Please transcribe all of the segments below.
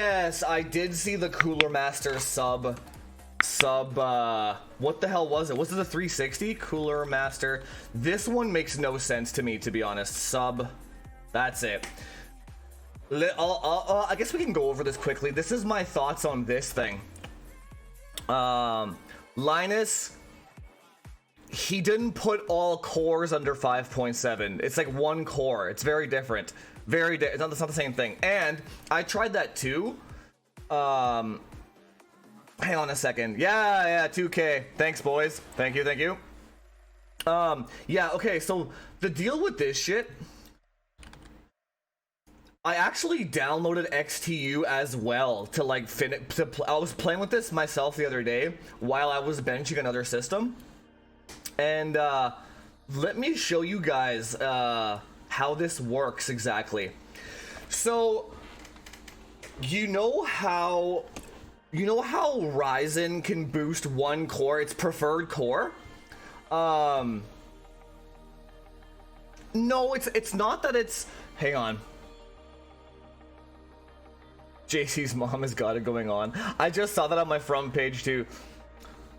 Yes, I did see the Cooler Master sub, what the hell was it? Was it the 360? Cooler Master. This one makes no sense to me, to be honest. Sub, that's it. I guess we can go over this quickly. This is my thoughts on this thing. Linus, he didn't put all cores under 5.7. It's like one core. It's very different. It's not the same thing. And I tried that too. Hang on a second. Yeah, 2K. Thanks, boys. Thank you. Yeah, okay, so the deal with this shit, I actually downloaded XTU as well to like I was playing with this myself the other day while I was benching another system. And let me show you guys how this works exactly. So you know how Ryzen can boost one core, its preferred core? No, it's not that it's, hang on. JC's mom has got it going on. I just saw that on my front page too.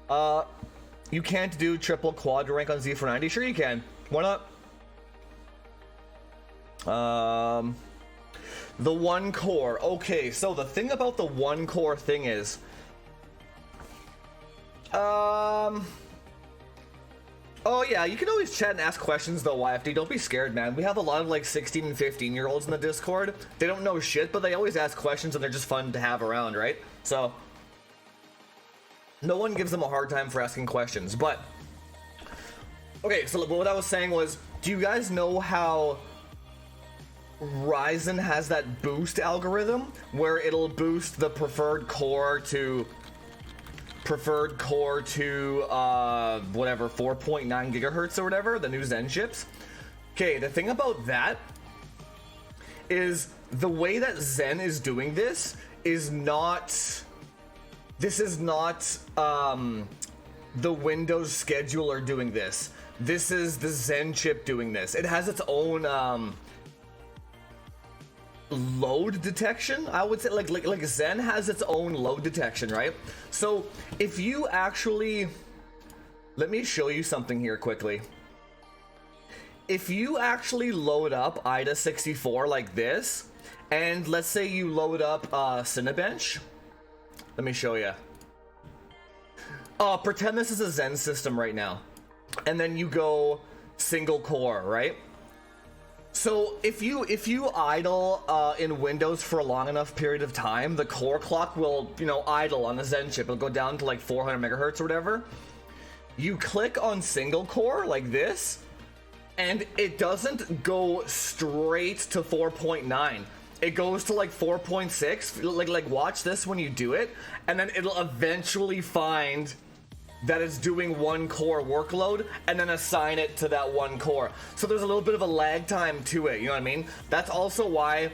You can't do triple quad rank on Z490? Sure you can. Why not? The one core. Okay, so the thing about the one core thing is, oh yeah, you can always chat and ask questions though, YFD. Don't be scared, man. We have a lot of like 16 and 15-year-olds in the Discord. They don't know shit, but they always ask questions and they're just fun to have around, right? So no one gives them a hard time for asking questions. But okay, so what I was saying was, do you guys know how Ryzen has that boost algorithm where it'll boost the preferred core to whatever, 4.9 gigahertz or whatever, the new Zen chips? Okay, the thing about that is the way that Zen is doing this is not the Windows scheduler doing this. This is the Zen chip doing this. It has its own load detection, I would say. Like Zen has its own load detection, right? So if you actually, let me show you something here quickly. If you actually load up IDA 64 like this, and let's say you load up Cinebench, let me show you. Pretend this is a Zen system right now, and then you go single core, right? So if you idle in Windows for a long enough period of time, the core clock will, idle on the Zen chip. It'll go down to like 400 megahertz or whatever. You click on single core like this, and it doesn't go straight to 4.9. It goes to like 4.6. Like watch this when you do it, and then it'll eventually find that it's doing one core workload and then assign it to that one core. So there's a little bit of a lag time to it, you know what I mean? That's also why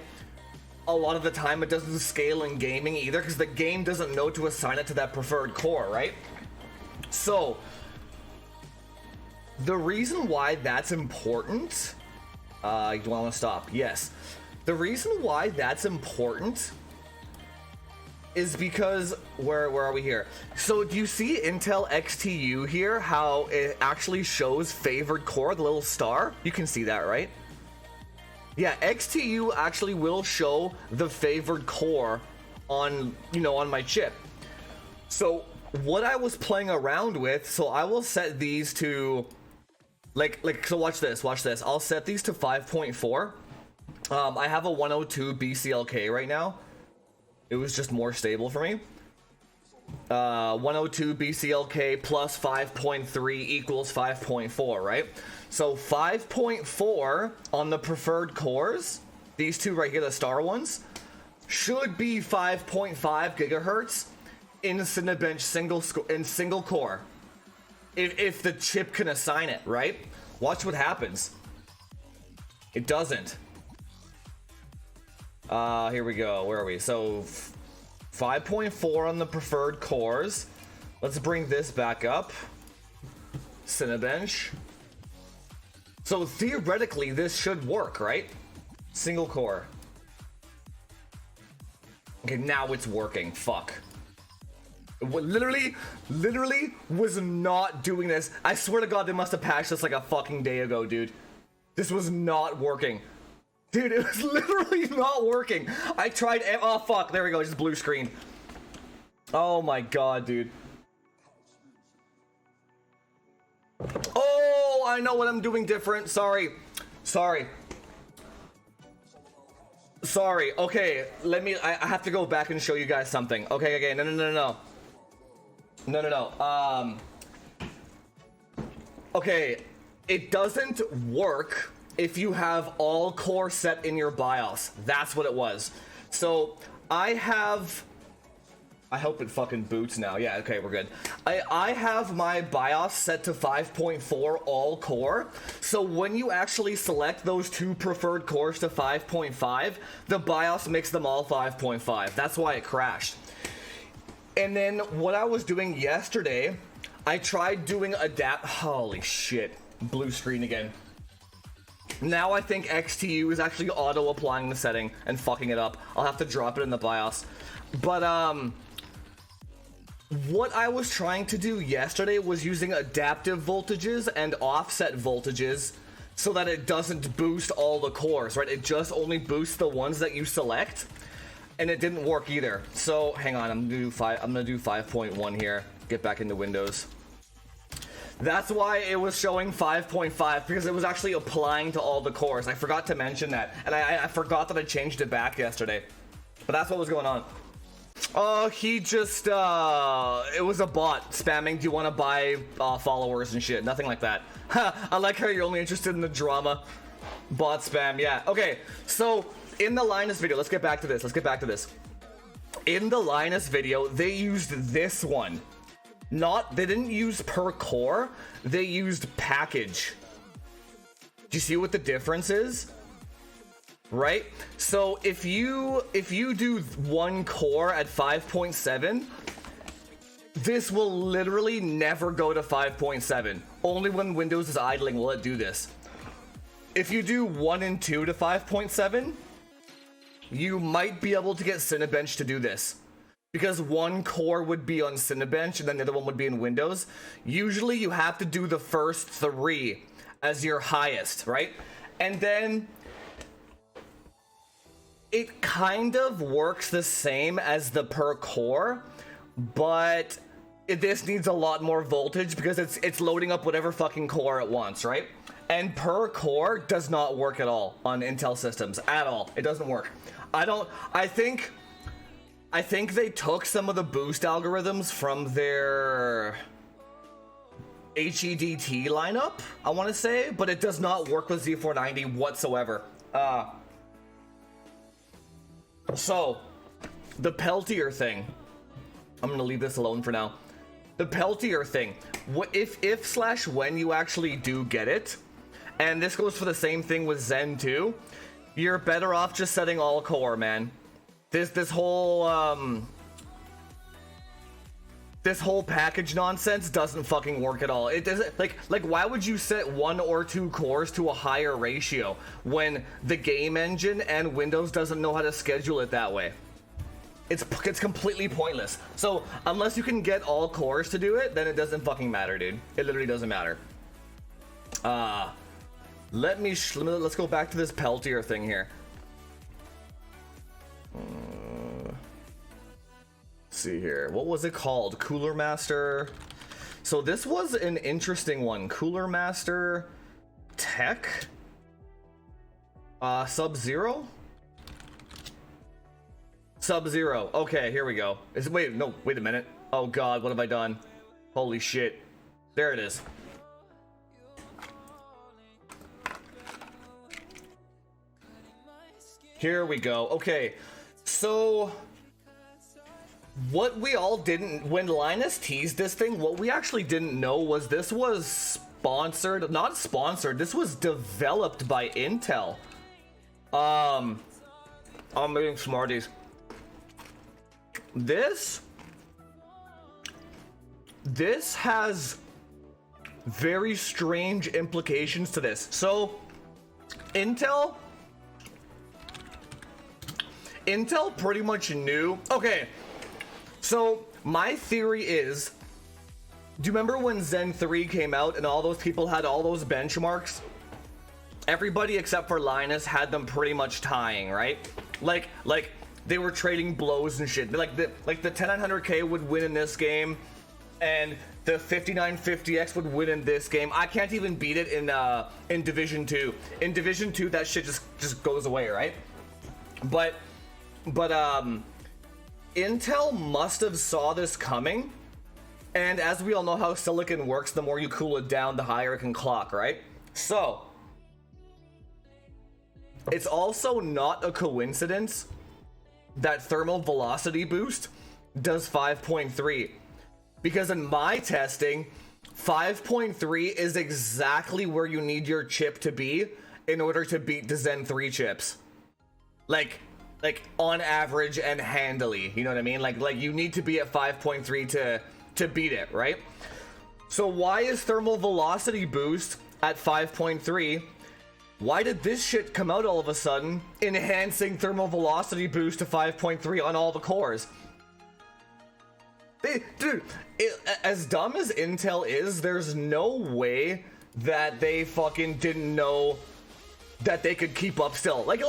a lot of the time it doesn't scale in gaming either, because the game doesn't know to assign it to that preferred core, right? So the reason why that's important, do I want to stop? Yes. The reason why that's important is because, where are we here? So do you see Intel XTU here, how it actually shows favored core, the little star? You can see that, right? Yeah, XTU actually will show the favored core on, on my chip. So what I was playing around with, so I will set these to, so watch this. I'll set these to 5.4. I have a 102 BCLK right now. It was just more stable for me. 102 BCLK plus 5.3 equals 5.4, right? So 5.4 on the preferred cores, these two right here, the star ones, should be 5.5 gigahertz in Cinebench single core. If the chip can assign it, right? Watch what happens. It doesn't. Here we go. Where are we? So 5.4 on the preferred cores. Let's bring this back up. Cinebench. So theoretically, this should work, right? Single core. Okay, now it's working. Fuck. Literally was not doing this. I swear to God, they must have patched this like a fucking day ago, dude. This was not working. Dude, it was literally not working. I tried, oh fuck, there we go, just blue screen. Oh my God, dude. Oh, I know what I'm doing different. Sorry. Okay, I have to go back and show you guys something. Okay, no. Okay, it doesn't work if you have all core set in your BIOS. That's what it was. So I hope it fucking boots now. Yeah, okay, we're good. I have my BIOS set to 5.4 all core. So when you actually select those two preferred cores to 5.5, the BIOS makes them all 5.5. That's why it crashed. And then what I was doing yesterday, I tried doing holy shit, blue screen again. Now I think XTU is actually auto-applying the setting and fucking it up. I'll have to drop it in the BIOS. But, what I was trying to do yesterday was using adaptive voltages and offset voltages so that it doesn't boost all the cores, right? It just only boosts the ones that you select, and it didn't work either. So, hang on, I'm gonna do 5.1 here. Get back into Windows. That's why it was showing 5.5, because it was actually applying to all the cores. I forgot to mention that, and I forgot that I changed it back yesterday. But that's what was going on. Oh, he just, it was a bot spamming, do you want to buy followers and shit? Nothing like that. I like how you're only interested in the drama. Bot spam, yeah. Okay, so in the Linus video, let's get back to this. In the Linus video, they used this one. They didn't use per core, they used package. Do you see what the difference is? Right? So if you do one core at 5.7, this will literally never go to 5.7. Only when Windows is idling will it do this. If you do 1 and 2 to 5.7, you might be able to get Cinebench to do this. Because one core would be on Cinebench and then the other one would be in Windows. Usually you have to do the first 3 as your highest, right? And then it kind of works the same as the per core, but this needs a lot more voltage because it's loading up whatever fucking core it wants, right? And per core does not work at all on Intel systems, at all. It doesn't work. I think they took some of the boost algorithms from their HEDT lineup, I want to say, but it does not work with Z490 whatsoever. So, the Peltier thing. I'm gonna leave this alone for now. The Peltier thing. What if/when you actually do get it, and this goes for the same thing with Zen 2, you're better off just setting all core, man. This whole package nonsense doesn't fucking work at all. It doesn't like why would you set 1 or 2 cores to a higher ratio when the game engine and Windows doesn't know how to schedule it that way? It's completely pointless. So unless you can get all cores to do it, then it doesn't fucking matter, dude. It literally doesn't matter. Let's go back to this Peltier thing here. See here, what was it called? Cooler Master. So this was an interesting one. Cooler Master Tech Sub-Zero. Okay, here we go. Wait a minute. Oh god, what have I done? Holy shit. There it is. Here we go. Okay, so what we all didn't, when Linus teased this thing, what we actually didn't know was this was sponsored, not sponsored, this was developed by Intel. I'm eating Smarties. This has very strange implications to this. So, Intel Intel pretty much knew. Okay, so my theory is, do you remember when Zen 3 came out and all those people had all those benchmarks? Everybody except for Linus had them pretty much tying, right? Like they were trading blows and shit. Like the 10900K would win in this game, and the 5950X would win in this game. I can't even beat it in Division 2. In Division 2, that shit just goes away, right? But Intel must have saw this coming, and as we all know how silicon works, the more you cool it down, the higher it can clock, right? So it's also not a coincidence that thermal velocity boost does 5.3, because in my testing, 5.3 is exactly where you need your chip to be in order to beat the Zen 3 chips. Like on average and handily, you know what I mean? Like you need to be at 5.3 to beat it, right? So why is thermal velocity boost at 5.3? Why did this shit come out all of a sudden, enhancing thermal velocity boost to 5.3 on all the cores? Dude, as dumb as Intel is, there's no way that they fucking didn't know that they could keep up still. Like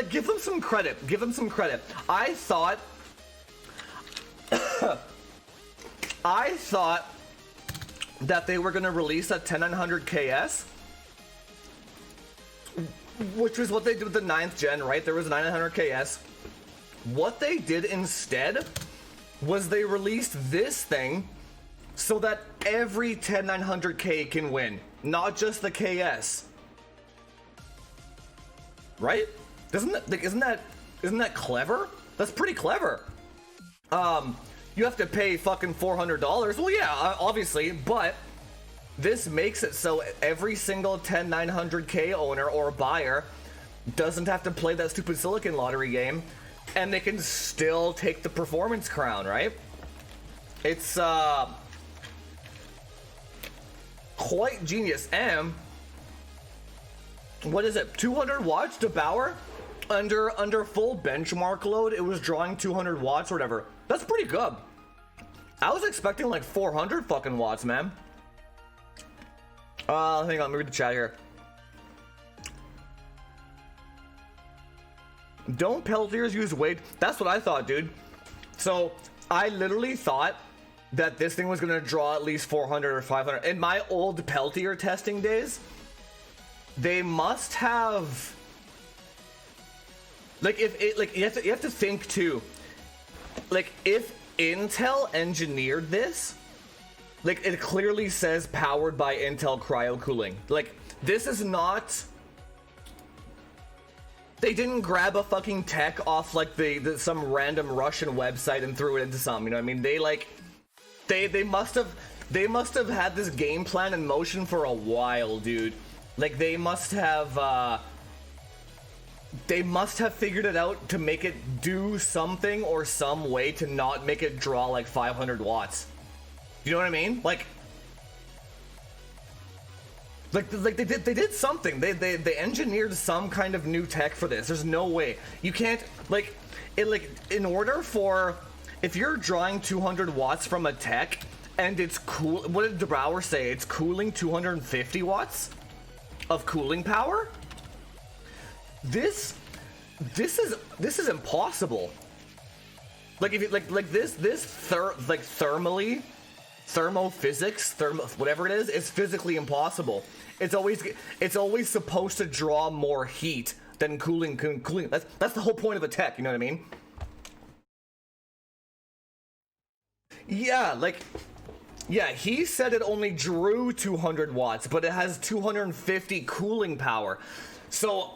give them some credit. Give them some credit. I thought that they were gonna release a 10900KS, which was what they did with the 9th gen, right? There was a 9900KS. What they did instead was they released this thing so that every 10900K can win, not just the KS. Right? Isn't that clever? That's pretty clever. You have to pay fucking $400. Well, yeah, obviously, but this makes it so every single 10900K owner or buyer doesn't have to play that stupid silicon lottery game, and they can still take the performance crown, right? It's quite genius. And what is it? 200 watts to power? Under full benchmark load, it was drawing 200 watts or whatever. That's pretty good. I was expecting like 400 fucking watts, man. Hang on, let me read the chat here. Don't Peltiers use weight? That's what I thought, dude. So I literally thought that this thing was gonna draw at least 400 or 500. In my old Peltier testing days, they must have, like, if it, like, you have to think too, like, if Intel engineered this, like, it clearly says powered by Intel CRYOCOOLING. Like, this is not, they didn't grab a fucking tech off like some random Russian website and threw it into something, you know what I mean? They like, they must have had this game plan in motion for a while, dude. Like, they must have figured it out to make it do something or some way to not make it draw like 500 watts. You know what I mean? Like they did something. They engineered some kind of new tech for this. There's no way. You can't, like, in order for, if you're drawing 200 watts from a tech and it's cool, what did DeBrouwer say? It's cooling 250 watts of cooling power? This is impossible. Like, if you like this thermally, thermophysics, whatever it is physically impossible. It's always supposed to draw more heat than cooling. That's the whole point of a tech, you know what I mean? Yeah, like, yeah, he said it only drew 200 watts, but it has 250 cooling power. So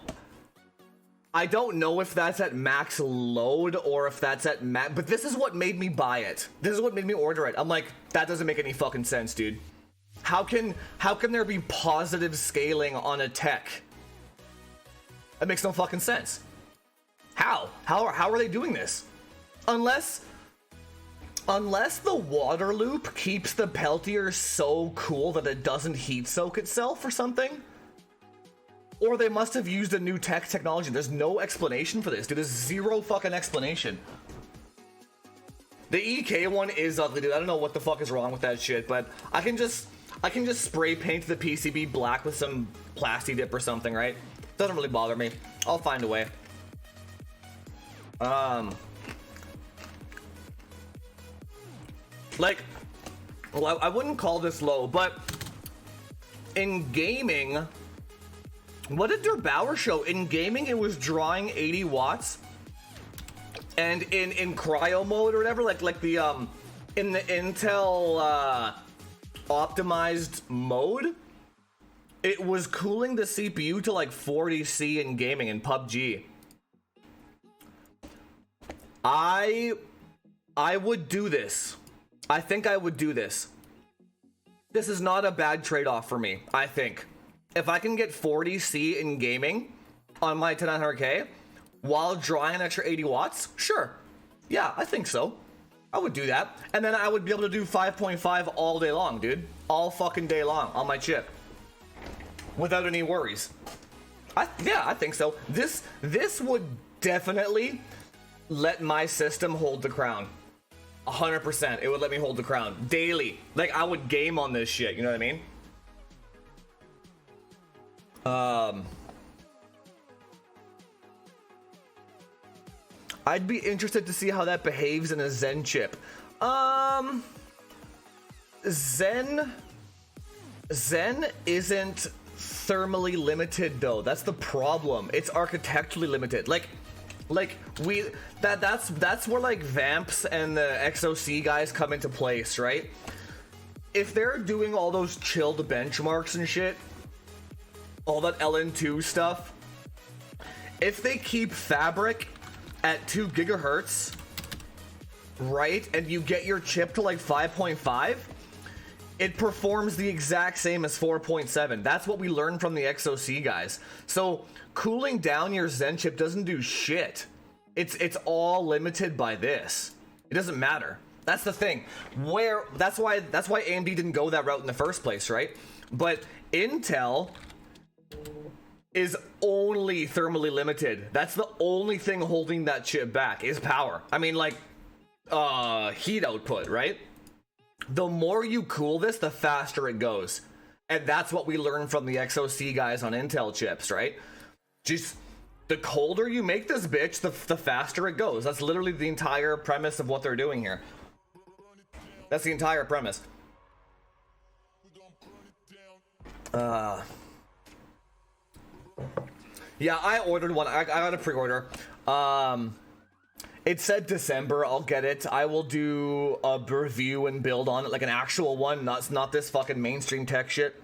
I don't know if that's at max load or if that's at max, but this is what made me buy it. This is what made me order it. I'm like, that doesn't make any fucking sense, dude. How can there be positive scaling on a tech? That makes no fucking sense. How are they doing this? Unless the water loop keeps the Peltier so cool that it doesn't heat soak itself or something. Or they must have used a new technology. There's no explanation for this, dude. There's zero fucking explanation. The EK one is ugly, dude. I don't know what the fuck is wrong with that shit, but I can just spray paint the PCB black with some plasti dip or something, right? Doesn't really bother me. I'll find a way. Like, well, I wouldn't call this low, but in gaming, what did Der Bauer show? In gaming, it was drawing 80 watts. And in cryo mode or whatever, like the in the Intel optimized mode, it was cooling the CPU to like 40C in gaming in PUBG. I would do this. I think I would do this. This is not a bad trade-off for me, I think. If I can get 40C in gaming on my 10900K while drawing an extra 80 watts, sure. Yeah, I think so. I would do that. And then I would be able to do 5.5 all day long, dude. All fucking day long on my chip. Without any worries. Yeah, I think so. This would definitely let my system hold the crown. 100%. It would let me hold the crown daily. Like, I would game on this shit, you know what I mean? I'd be interested to see how that behaves in a Zen chip. Zen isn't thermally limited though. That's the problem. It's architecturally limited. That's where like Vamps and the XOC guys come into place, right? If they're doing all those chilled benchmarks and shit, all that LN2 stuff, if they keep fabric at 2 gigahertz, right, and you get your chip to like 5.5, it performs the exact same as 4.7. That's what we learned from the XOC guys. So cooling down your Zen chip doesn't do shit. It's all limited by this. It doesn't matter. That's the thing. That's why AMD didn't go that route in the first place, right? But Intel is only thermally limited. That's the only thing holding that chip back is power. I mean, like, heat output, right? The more you cool this, the faster it goes. And that's what we learned from the XOC guys on Intel chips, right? Just the colder you make this bitch, the faster it goes. That's literally the entire premise of what they're doing here. That's the entire premise. Yeah, I ordered one. I got a pre-order. It said December. I'll get it. I will do a review and build on it, like an actual one, not this fucking mainstream tech shit.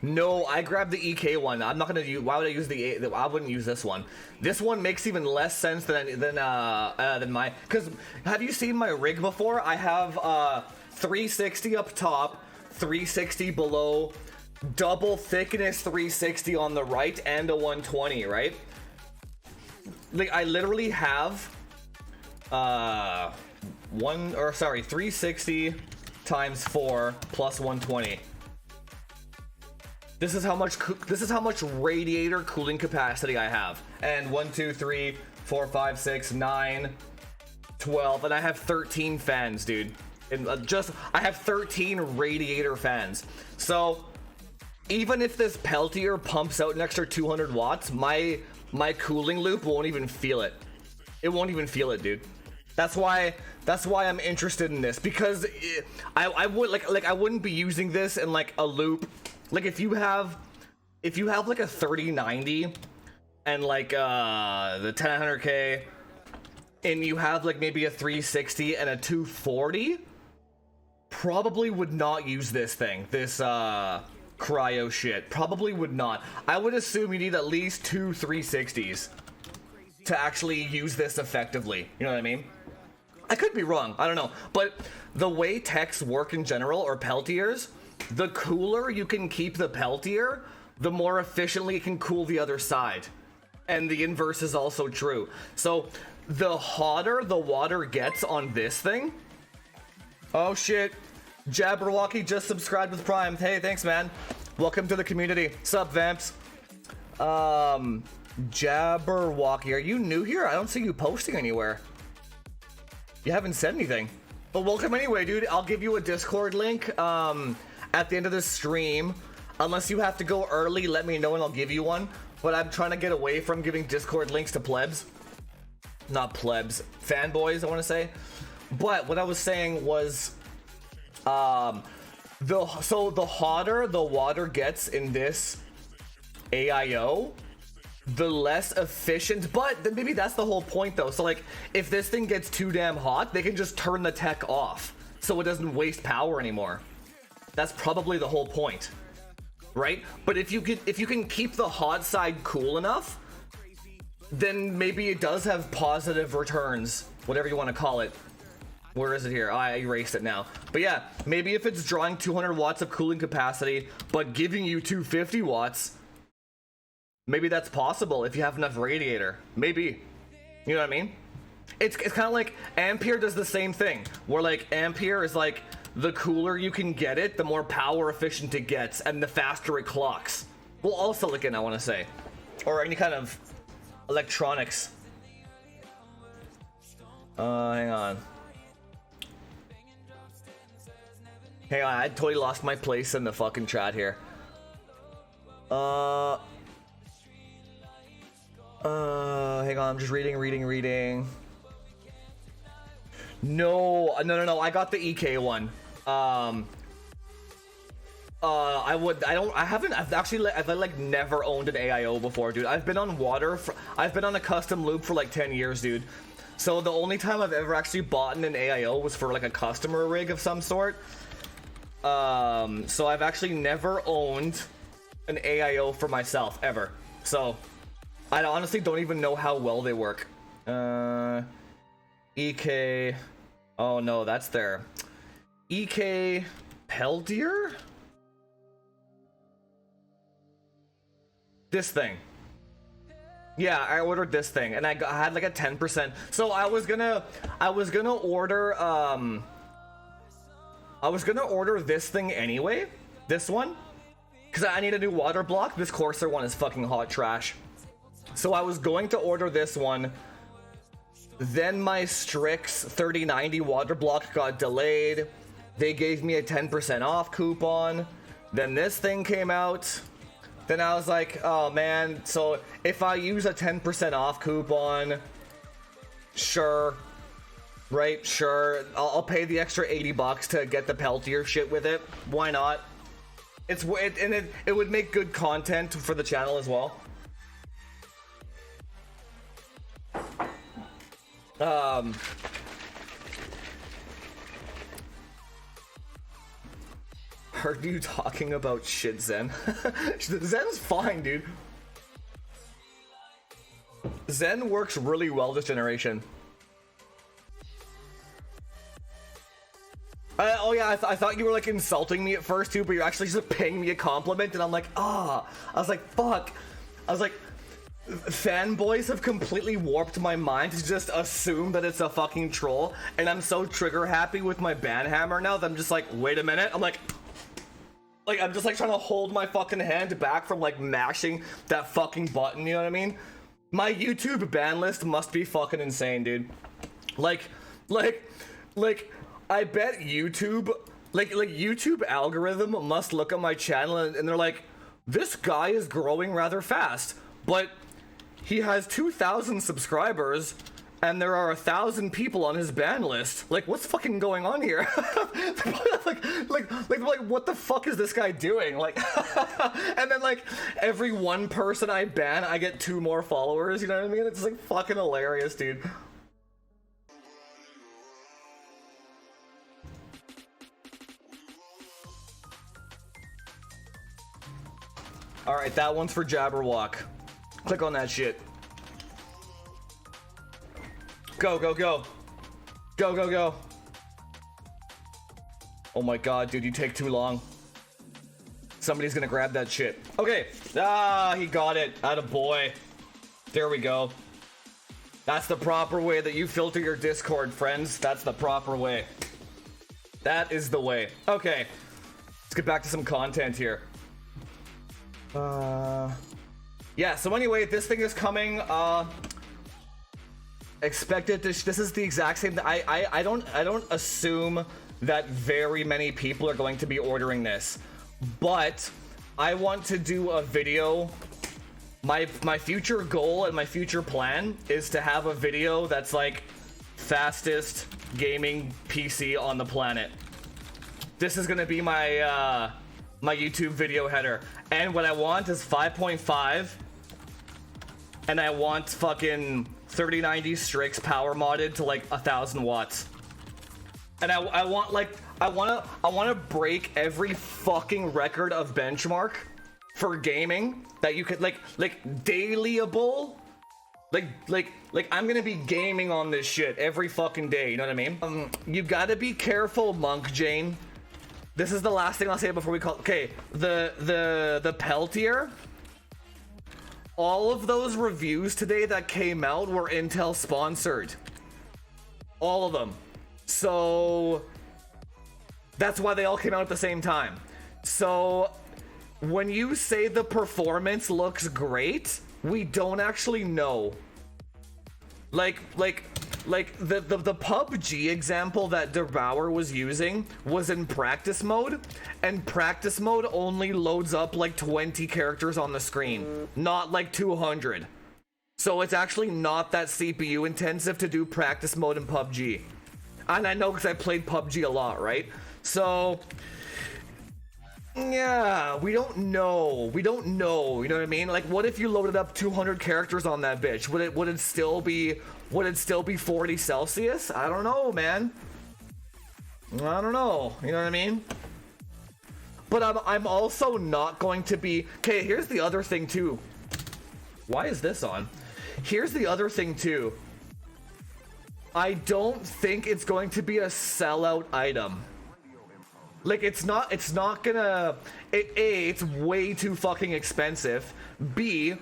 No, I grabbed the EK one. I'm not gonna use. Why would I use I wouldn't use this one. This one makes even less sense than my. Because have you seen my rig before? I have 360 up top, 360 below, double thickness 360 on the right, and a 120, right? Like I literally have 360 times 4 plus 120. This is how much radiator cooling capacity I have. And 1, 2, 3, 4, 5, 6, 9, 12, and I have 13 fans, dude. And I have 13 radiator fans. So even if this Peltier pumps out an extra 200 watts, my cooling loop won't even feel it. It won't even feel it, dude. That's why I'm interested in this, because I wouldn't be using this in like a loop. Like if you have like a 3090 and like the 10900K, and you have like maybe a 360 and a 240, probably would not use this cryo shit. Probably would not. I would assume you need at least 2 360s to actually use this effectively. You know what I mean? I could be wrong. I don't know. But the way techs work in general, or Peltiers, the cooler you can keep the Peltier, the more efficiently it can cool the other side. And the inverse is also true. So the hotter the water gets on this thing... Oh shit. Jabberwocky just subscribed with Prime. Hey, thanks, man. Welcome to the community. Sup, Vamps? Jabberwocky, are you new here? I don't see you posting anywhere. You haven't said anything. But welcome anyway, dude. I'll give you a Discord link at the end of this stream. Unless you have to go early, let me know and I'll give you one. But I'm trying to get away from giving Discord links to plebs. Not plebs. Fanboys, I want to say. But what I was saying was... so the hotter the water gets in this AIO, the less efficient, but then maybe that's the whole point though. So like if this thing gets too damn hot, they can just turn the tech off so it doesn't waste power anymore. That's probably the whole point, right? But if you can keep the hot side cool enough, then maybe it does have positive returns, whatever you want to call it. Where is it here? Oh, I erased it now. But yeah, maybe if it's drawing 200 watts of cooling capacity, but giving you 250 watts, maybe that's possible if you have enough radiator. Maybe. You know what I mean? It's kind of like Ampere does the same thing, where like Ampere is like the cooler you can get it, the more power efficient it gets, and the faster it clocks. Well, all silicon, I want to say. Or any kind of electronics. Hang on. Hang on, I totally lost my place in the fucking chat here. Hang on, I'm just reading. No, I got the EK one. I've like never owned an AIO before, dude. I've been on I've been on a custom loop for like 10 years, dude. So the only time I've ever actually bought an AIO was for like a customer rig of some sort. So I've actually never owned an AIO for myself, ever. So, I honestly don't even know how well they work. EK... Oh no, that's their... EK... Peltier? This thing. Yeah, I ordered this thing, and I had like a 10%. So I was gonna order, I was gonna order this thing anyway, this one, because I need a new water block. This Corsair one is fucking hot trash. So I was going to order this one, then my Strix 3090 water block got delayed. They gave me a 10% off coupon. Then this thing came out. Then I was like, oh man, so if I use a 10% off coupon, sure. Right, sure. I'll pay the extra $80 to get the Peltier shit with it. Why not? It would make good content for the channel as well. Heard you talking about shit, Zen. Zen's fine, dude. Zen works really well this generation. Oh yeah, I thought you were like insulting me at first too, but you're actually just paying me a compliment, and I'm like, ah. I was like, fuck. I was like, fanboys have completely warped my mind to just assume that it's a fucking troll, and I'm so trigger happy with my banhammer now that I'm just like, wait a minute. I'm like I'm just like trying to hold my fucking hand back from like mashing that fucking button, you know what I mean? My YouTube ban list must be fucking insane, dude. Like I bet YouTube, like YouTube algorithm must look at my channel and they're like, this guy is growing rather fast, but he has 2,000 subscribers and there are 1,000 people on his ban list. Like, what's fucking going on here? like, what the fuck is this guy doing? Like, and then like every one person I ban, I get 2 more followers. You know what I mean? It's like fucking hilarious, dude. Alright, that one's for Jabberwock. Click on that shit. Go, go, go. Go, go, go. Oh my god, dude, you take too long. Somebody's gonna grab that shit. Okay. Ah, he got it. Attaboy. There we go. That's the proper way that you filter your Discord, friends. That's the proper way. That is the way. Okay, let's get back to some content here. Yeah, so anyway, this thing is coming. Expected to. This is the exact same. I don't assume that very many people are going to be ordering this, but I want to do a video. My future goal and my future plan is to have a video that's like fastest gaming PC on the planet. This is gonna be my my YouTube video header, and what I want is 5.5, and I want fucking 3090 Strix power modded to like 1,000 watts, and I wanna break every fucking record of benchmark for gaming that you could like dailyable. Like I'm gonna be gaming on this shit every fucking day, you know what I mean? You gotta be careful, Monk Jane. This is the last thing I'll say before we call. Okay, the Peltier. All of those reviews today that came out were Intel sponsored. All of them. So that's why they all came out at the same time. So when you say the performance looks great, we don't actually know. Like the PUBG example that DeBauer was using was in practice mode, and practice mode only loads up like 20 characters on the screen, not like 200. So it's actually not that CPU intensive to do practice mode in PUBG. And I know because I played PUBG a lot, right? So yeah, we don't know, you know what I mean? Like, what if you loaded up 200 characters on that bitch? Would it still be 40 Celsius? I don't know, man. I don't know, you know what I mean? But I'm also not going to be. Okay, here's the other thing too. Why is this on? Here's the other thing too. I don't think it's going to be a sellout item. Like, it's not gonna. A, it's way too fucking expensive. B,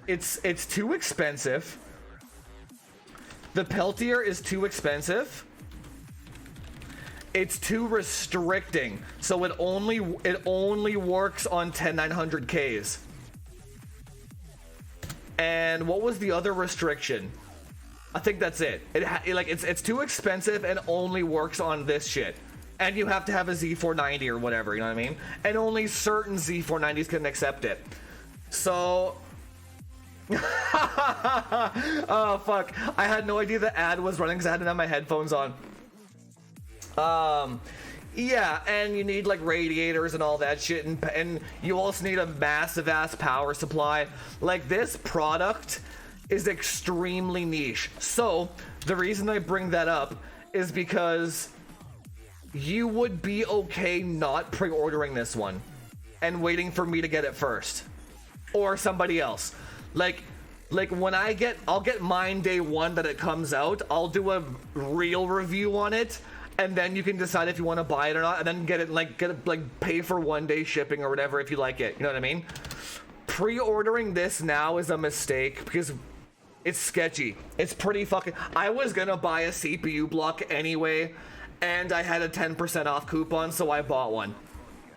it's too expensive. The Peltier is too expensive. It's too restricting, so it only works on 10900Ks. And what was the other restriction? I think that's it. It's too expensive and only works on this shit. And you have to have a Z490 or whatever, you know what I mean? And only certain Z490s can accept it. So oh fuck, I had no idea the ad was running because I hadn't had my headphones on. Yeah, and you need like radiators and all that shit, and you also need a massive ass power supply. Like, this product is extremely niche. So the reason I bring that up is because you would be okay not pre-ordering this one and waiting for me to get it first, or somebody else. Like when I'll get mine day one that it comes out. I'll do a real review on it, and then you can decide if you want to buy it or not, and then get it pay for 1 day shipping or whatever if you like it. You know what I mean? Pre-ordering this now is a mistake because it's sketchy. It's pretty fucking. I was gonna buy a CPU block anyway, and I had a 10% off coupon, so I bought one.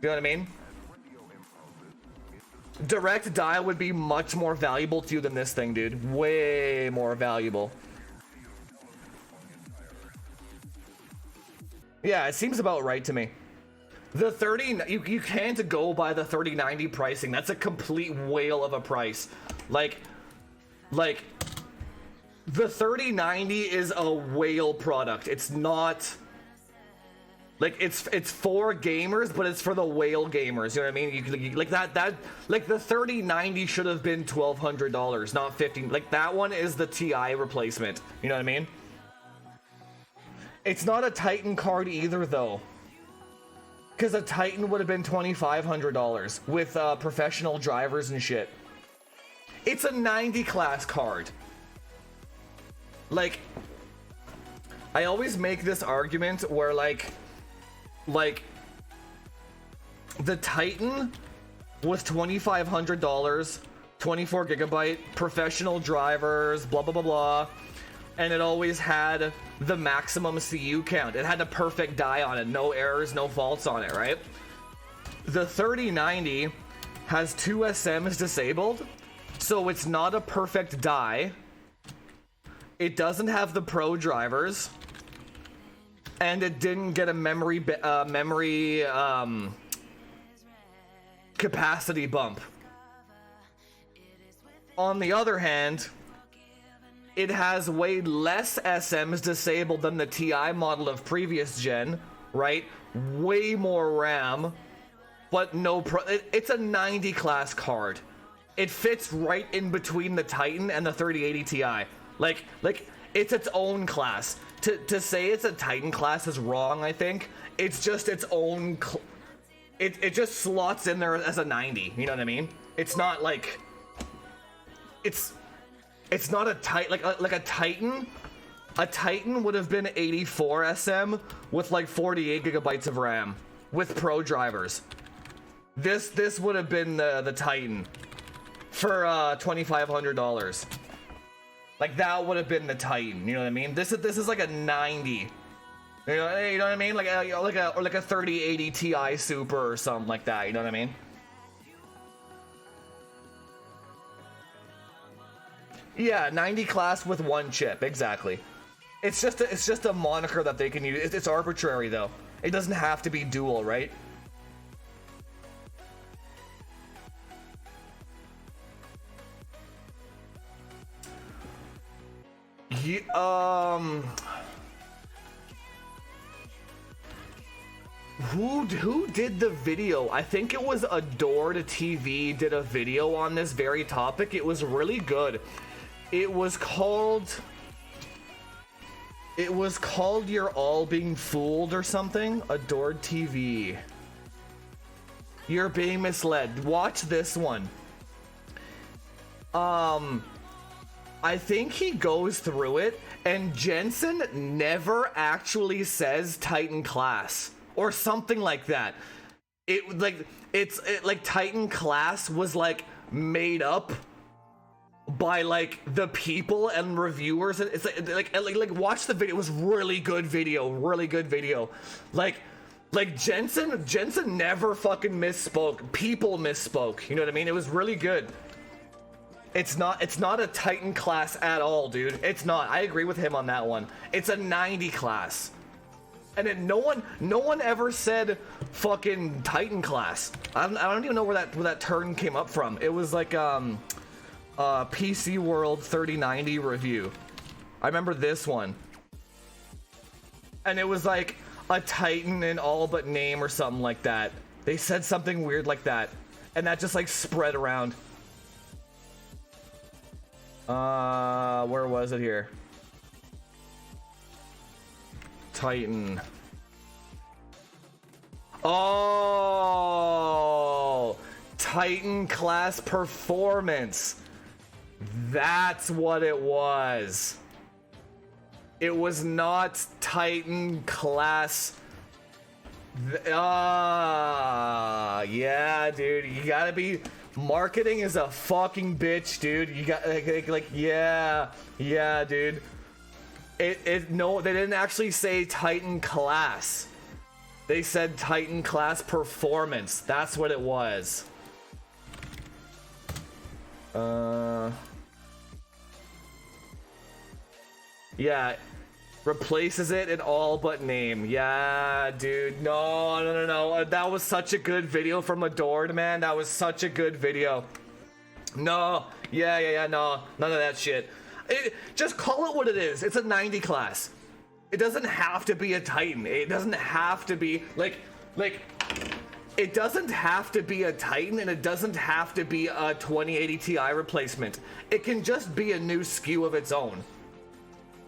You know what I mean? Direct die would be much more valuable to you than this thing, dude. Way more valuable. Yeah, it seems about right to me. The 30, you can't go by the 3090 pricing. That's a complete whale of a price. Like the 3090 is a whale product. It's not. Like, it's for gamers, but it's for the whale gamers. You know what I mean? You like like the 3090 should have been $1,200, not $15. Like, that one is the TI replacement. You know what I mean? It's not a Titan card either, though, because a Titan would have been $2,500 with professional drivers and shit. It's a 90 class card. Like, I always make this argument where like the Titan was $2,500, 24 gigabyte, professional drivers, blah blah blah blah, and it always had the maximum CU count. It had a perfect die on it, no errors, no faults on it, right? The 3090 has 2 SMs disabled, so it's not a perfect die. It doesn't have the pro drivers, and it didn't get a memory capacity bump. On the other hand, it has way less SMs disabled than the TI model of previous gen, right? Way more RAM, but no it's a 90 class card. It fits right in between the Titan and the 3080 Ti. Like it's its own class. To say it's a Titan class is wrong, I think. It's just its own it just slots in there as a 90, you know what I mean? It's not like it's not a like a Titan. A Titan would have been 84 SM with like 48 gigabytes of RAM with pro drivers. This would have been the Titan for $2,500. Like that would have been the Titan. You know what I mean? This is like a 90. You know what I mean? Like a 3080 Ti Super or something like that. You know what I mean? Yeah, 90 class with 1 chip, exactly. It's just a moniker that they can use. It's arbitrary though. It doesn't have to be dual, right? Who did the video? I think it was Adored TV did a video on this very topic. It was really good. It was called You're All Being Fooled or something. Adored TV. You're being misled. Watch this one. I think he goes through it, and Jensen never actually says Titan class or something like that. Like Titan class was like made up by like the people and reviewers, and it's like watch the video. It was really good video. Like Jensen never fucking misspoke. People misspoke. You know what I mean? It was really good. It's not a Titan class at all, dude. It's not. I agree with him on that one. It's a 90 class. And then no one ever said fucking Titan class. I don't even know where that term came up from. It was like PC World 3090 review. I remember this one. And it was like a Titan in all but name or something like that. They said something weird like that. And that just like spread around. Where was it here? Titan. Oh, Titan class performance. That's what it was. It was not Titan class. Yeah, dude. You gotta be. Marketing is a fucking bitch, dude. You got like yeah, dude. No, they didn't actually say Titan class. They said Titan class performance. That's what it was. Yeah, replaces it in all but name. Yeah, dude. No. That was such a good video from Adored, man. That was such a good video. No. Yeah. No. None of that shit. Just call it what it is. It's a 90 class. It doesn't have to be a Titan. It doesn't have to be like it doesn't have to be a Titan, and it doesn't have to be a 2080 Ti replacement. It can just be a new SKU of its own.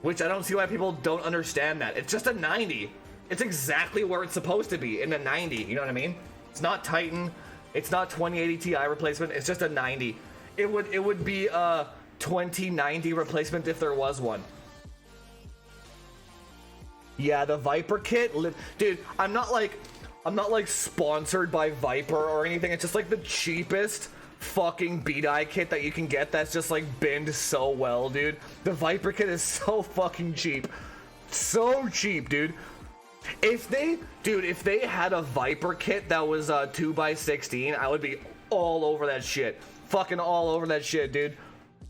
Which I don't see why people don't understand that. It's just a 90. It's exactly where it's supposed to be, in a 90. You know what I mean? It's not Titan. It's not 2080 Ti replacement. It's just a 90. It would be a 2090 replacement if there was one. Yeah, the Viper kit, dude. I'm not like sponsored by Viper or anything. It's just like the cheapest fucking beat-eye kit that you can get that's just like binned so well, dude. The Viper kit is so fucking cheap. So cheap, dude. If they had a Viper kit that was 2x16, I would be all over that shit. Fucking all over that shit, dude.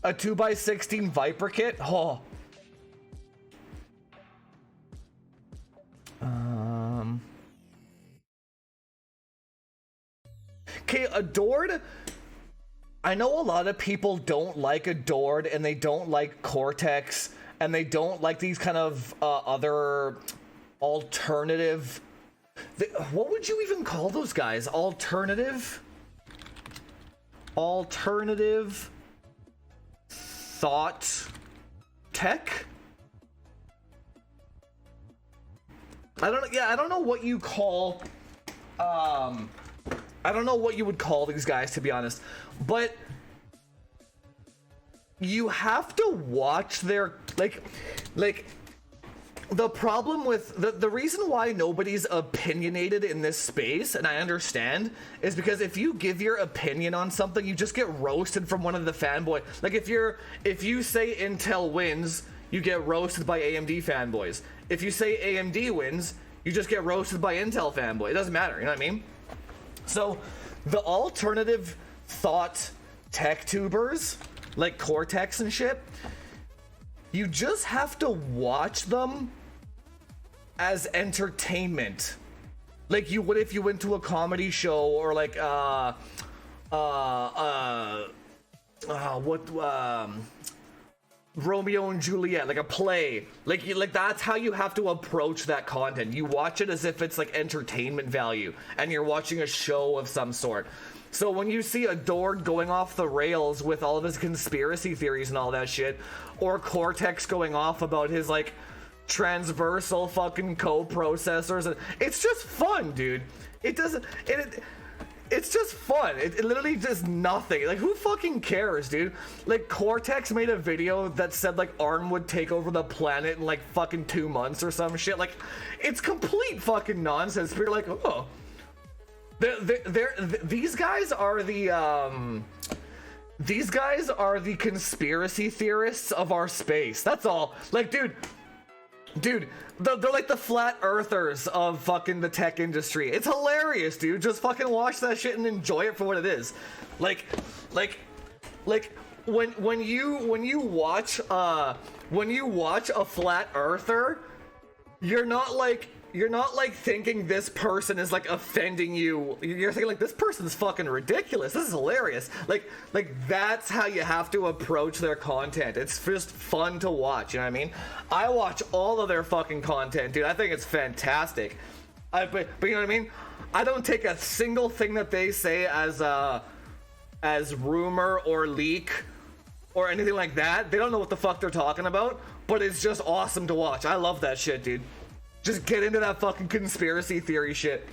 A 2x16 Viper kit? Oh. Okay, Adored. I know a lot of people don't like Adored, and they don't like Cortex, and they don't like these kind of other alternative. What would you even call those guys? Alternative thought tech? I don't know what you call I don't know what you would call these guys, to be honest, but you have to watch their like the problem with the reason why nobody's opinionated in this space, and I understand, is because if you give your opinion on something, you just get roasted from one of the fanboy. Like if you say Intel wins, you get roasted by AMD fanboys. If you say AMD wins, you just get roasted by Intel fanboy. It doesn't matter, you know what I mean? So the alternative thought tech tubers, like Cortex and shit, you just have to watch them as entertainment, like you would if you went to a comedy show or like Romeo and Juliet, like a play, like that's how you have to approach that content. You watch it as if it's like entertainment value and you're watching a show of some sort. So when you see Adored going off the rails with all of his conspiracy theories and all that shit, or Cortex going off about his like transversal fucking co-processors, and it's just fun, dude. It's just fun. It literally does nothing. Like, who fucking cares, dude? Like, Cortex made a video that said, like, ARM would take over the planet in, like, fucking 2 months or some shit. Like, it's complete fucking nonsense. But you're like, oh. These guys are the, These guys are the conspiracy theorists of our space. That's all. Like, dude, they're like the flat earthers of fucking the tech industry. It's hilarious, dude. Just fucking watch that shit and enjoy it for what it is. Like when you watch a flat earther, you're not like thinking this person is like offending you. You're thinking like, this person's fucking ridiculous. This is hilarious. Like that's how you have to approach their content. It's just fun to watch, you know what I mean? I watch all of their fucking content, dude. I think it's fantastic. But you know what I mean? I don't take a single thing that they say as rumor or leak or anything like that. They don't know what the fuck they're talking about, but it's just awesome to watch. I love that shit, dude. Just get into that fucking conspiracy theory shit.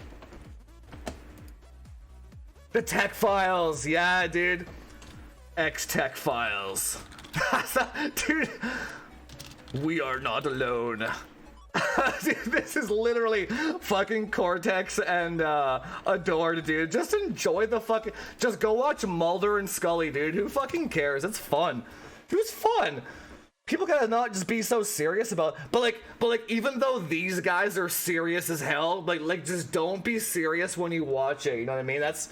The Tech Files, yeah, dude. X-Tech Files. Dude, we are not alone. Dude, this is literally fucking Cortex and Adored, dude. Just enjoy the fucking... Just go watch Mulder and Scully, dude. Who fucking cares? It's fun. It was fun. People gotta not just be so serious about, but like even though these guys are serious as hell, like just don't be serious when you watch it. You know what I mean? That's,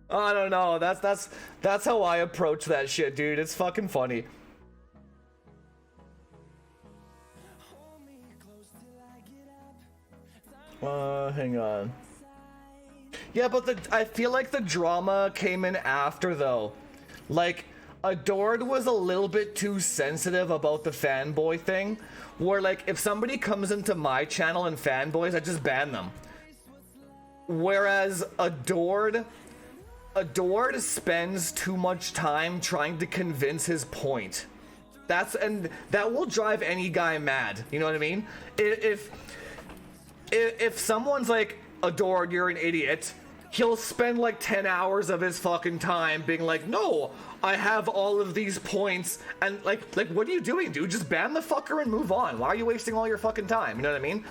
I don't know. That's how I approach that shit, dude. It's fucking funny. Hang on. Yeah, but I feel like the drama came in after though. Like, Adored was a little bit too sensitive about the fanboy thing, where like if somebody comes into my channel and fanboys, I just ban them. Whereas Adored spends too much time trying to convince his point. And that will drive any guy mad. You know what I mean? If someone's like, Adored, you're an idiot, he'll spend like 10 hours of his fucking time being like, no, I have all of these points, and like what are you doing, dude? Just ban the fucker and move on. Why are you wasting all your fucking time? You know what I mean?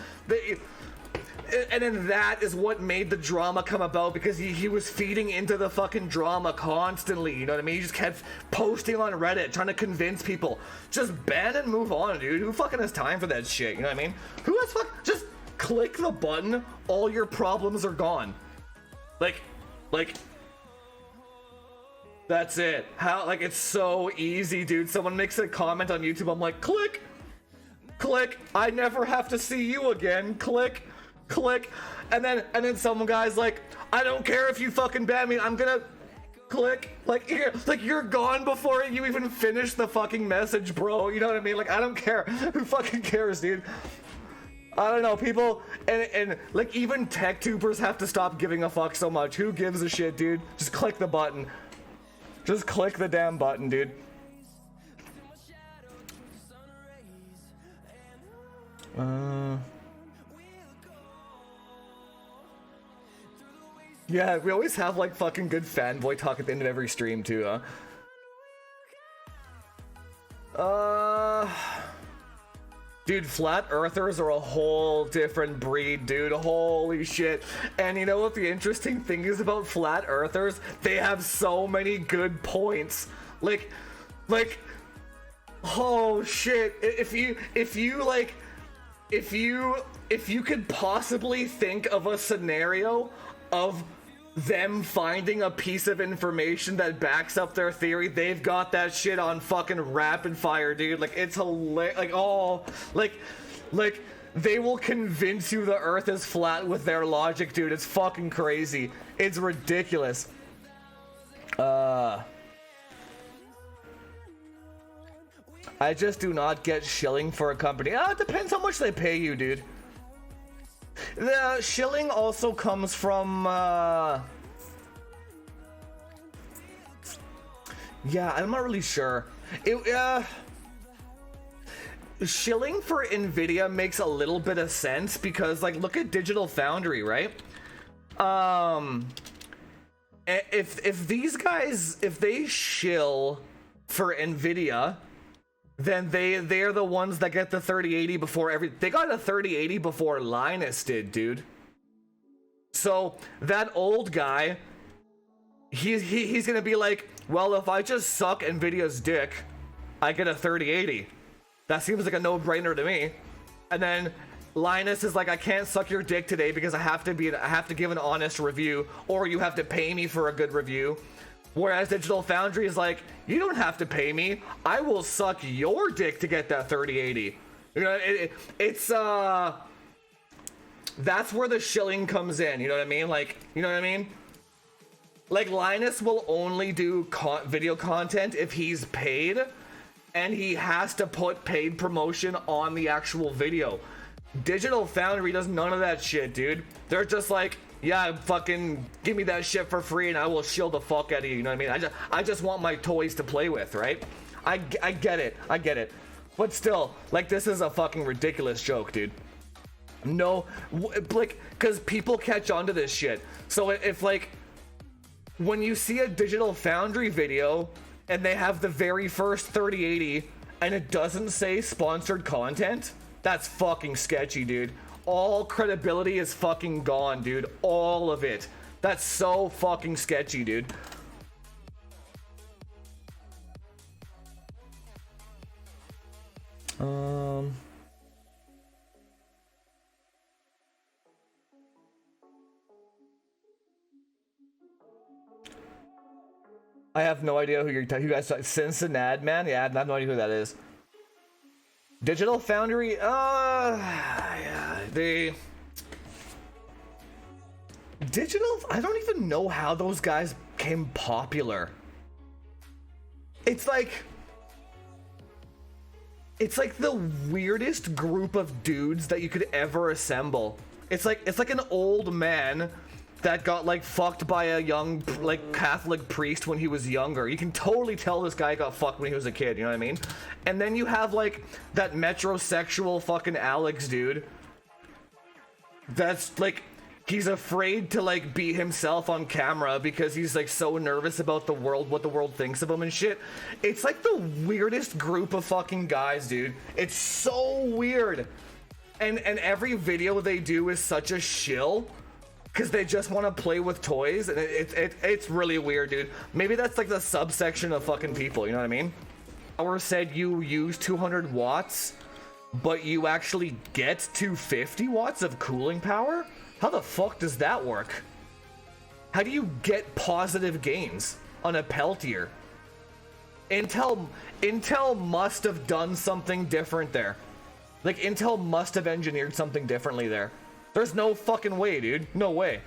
And then that is what made the drama come about, because he was feeding into the fucking drama constantly, you know what I mean? He just kept posting on Reddit, trying to convince people. Just ban and move on, dude. Who fucking has time for that shit, you know what I mean? Who has just click the button, all your problems are gone. Like, that's it. How, like, it's so easy, dude. Someone makes a comment on YouTube, I'm like, click, I never have to see you again, click, and then some guy's like, I don't care if you fucking ban me, I'm gonna click, like you're gone before you even finish the fucking message, bro, you know what I mean? Like, I don't care. Who fucking cares, dude? I don't know, people, and like, even Techtubers have to stop giving a fuck so much. Who gives a shit, dude? Just click the button. Just click the damn button, dude. Yeah, we always have like fucking good fanboy talk at the end of every stream too, huh? Dude, flat earthers are a whole different breed, dude. Holy shit. And you know what the interesting thing is about flat earthers? They have so many good points. Like, oh shit. If you could possibly think of a scenario of them finding a piece of information that backs up their theory, they've got that shit on fucking rapid fire, dude. Like, it's hilarious. Like, oh, like they will convince you the earth is flat with their logic, dude. It's fucking crazy. It's ridiculous. I just do not get shilling for a company. It depends how much they pay you, dude. The shilling also comes from, yeah, I'm not really sure. Shilling for Nvidia makes a little bit of sense because, like, look at Digital Foundry, right? If these guys, if they shill for Nvidia, then they are the ones that get the 3080 before they got a 3080 before Linus did, dude. So that old guy, he's gonna be like, well, if I just suck Nvidia's dick, I get a 3080. That seems like a no-brainer to me. And then Linus is like, I can't suck your dick today because I have to give an honest review, or you have to pay me for a good review. Whereas Digital Foundry is like, you don't have to pay me. I will suck your dick to get that 3080. You know, that's where the shilling comes in. You know what I mean? Like, you know what I mean? Like, Linus will only do video content if he's paid, and he has to put paid promotion on the actual video. Digital Foundry does none of that shit, dude. They're just like, yeah, fucking give me that shit for free and I will shield the fuck out of you, you know what I mean? I just want my toys to play with, right? I get it. But still, like, this is a fucking ridiculous joke, dude. No, like, because people catch on to this shit. So if, like, when you see a Digital Foundry video and they have the very first 3080 and it doesn't say sponsored content, that's fucking sketchy, dude. All credibility is fucking gone, dude. All of it. That's so fucking sketchy, dude. I have no idea who you're talking. You guys, Cincinnati, man? Yeah, I have no idea who that is. Digital Foundry, yeah, I don't even know how those guys became popular. It's like the weirdest group of dudes that you could ever assemble. It's like an old man that got, like, fucked by a young, like, Catholic priest when he was younger. You can totally tell this guy got fucked when he was a kid, you know what I mean? And then you have, like, that metrosexual fucking Alex dude that's, like, he's afraid to, like, be himself on camera because he's, like, so nervous about the world, what the world thinks of him and shit. It's like the weirdest group of fucking guys, dude. It's so weird. and every video they do is such a shill because they just want to play with toys, and it's really weird, dude. Maybe that's like the subsection of fucking people, you know what I mean? Power said you use 200 watts, but you actually get 250 watts of cooling power? How the fuck does that work? How do you get positive gains on a Peltier? Intel must have done something different there. Like, Intel must have engineered something differently there. There's no fucking way, dude. No way.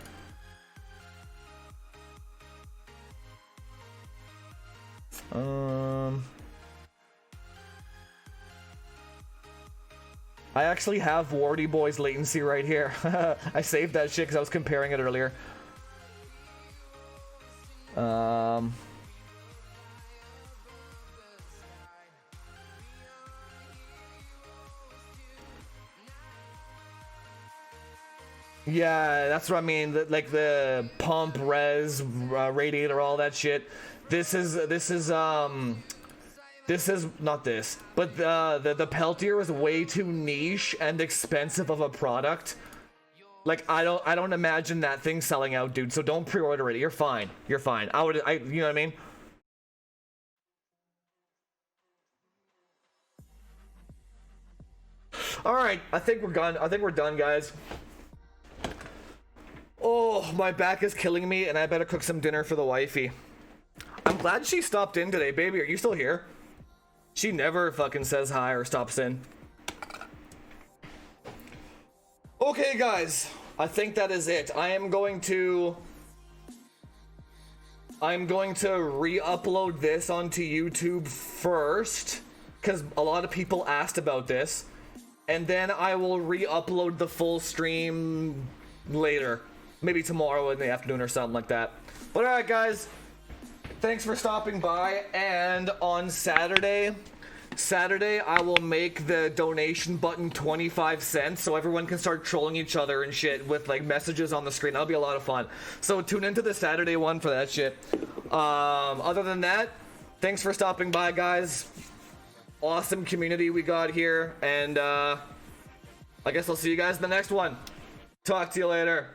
I actually have Warty Boy's latency right here. I saved that shit because I was comparing it earlier. Yeah, that's what I mean. Like the pump, res, radiator, all that shit. This is not this, but the Peltier is way too niche and expensive of a product. Like I don't imagine that thing selling out, dude. So don't pre-order it. You're fine. You're fine. You know what I mean? All right, I think we're done. I think we're done, guys. Oh, my back is killing me, and I better cook some dinner for the wifey. I'm glad she stopped in today. Baby, are you still here? She never fucking says hi or stops in. Okay, guys. I think that is it. I'm going to re-upload this onto YouTube first, because a lot of people asked about this. And then I will re-upload the full stream later. Maybe tomorrow in the afternoon or something like that. But alright, guys. Thanks for stopping by. And on Saturday, I will make the donation button 25 cents so everyone can start trolling each other and shit with like messages on the screen. That'll be a lot of fun. So tune into the Saturday one for that shit. Other than that, thanks for stopping by, guys. Awesome community we got here. And I guess I'll see you guys in the next one. Talk to you later.